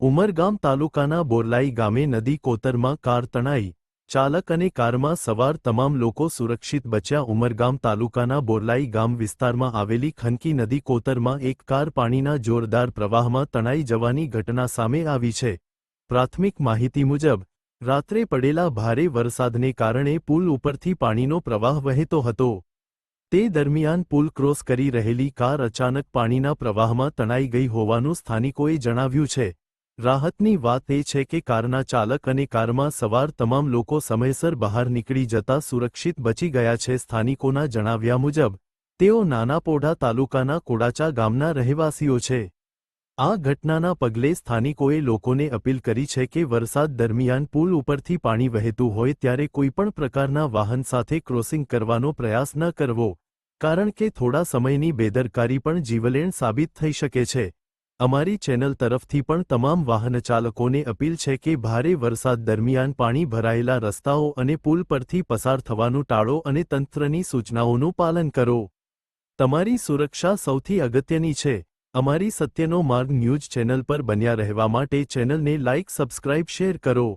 ઉમરગામ તાલુકાના બોરલાઈ ગામે નદી કોતરમાં કાર તણાઈ, ચાલક અને કારમાં સવાર તમામ લોકો સુરક્ષિત બચ્યા. ઉમરગામ તાલુકાના બોરલાઈ ગામ વિસ્તારમાં આવેલી ખનકી નદી કોતરમાં એક કાર પાણીના જોરદાર પ્રવાહમાં તણાઈ જવાની ઘટના સામે આવી છે. પ્રાથમિક માહિતી મુજબ, રાત્રે પડેલા ભારે વરસાદને કારણે પુલ ઉપરથી પાણીનો પ્રવાહ વહેતો હતો. તે દરમિયાન પુલ ક્રોસ કરી રહેલી કાર અચાનક પાણીના પ્રવાહમાં તણાઈ ગઈ હોવાનું સ્થાનિકોએ જણાવ્યું છે. રાહતની વાત એ છે કે કારના ચાલક અને કારમાં સવાર તમામ લોકો સમયસર બહાર નીકળી જતા સુરક્ષિત બચી ગયા છે. સ્થાનિકોના જણાવ્યા મુજબ, તેઓ નાનાપોઢા તાલુકાના કોડાચા ગામના રહેવાસીઓ છે. આ ઘટનાના પગલે સ્થાનિકોએ લોકોને અપીલ કરી છે કે વરસાદ દરમિયાન પુલ ઉપરથી પાણી વહેતું હોય ત્યારે કોઈપણ પ્રકારના વાહન સાથે ક્રોસિંગ કરવાનો પ્રયાસ ન કરવો, કારણ કે થોડા સમયની બેદરકારી પણ જીવલેણ સાબિત થઈ શકે છે. અમારી ચેનલ તરફથી પણ તમામ વાહનચાલકોને અપીલ છે કે ભારે વરસાદ દરમિયાન પાણી ભરાયેલા રસ્તાઓ અને પુલ પરથી પસાર થવાનું ટાળો અને તંત્રની સૂચનાઓનું પાલન કરો. તમારી સુરક્ષા સૌથી અગત્યની છે. અમારી સત્યનો માર્ગ ન્યૂઝ ચેનલ પર બન્યા રહેવા માટે ચેનલને લાઇક, સબસ્ક્રાઇબ, શેર કરો.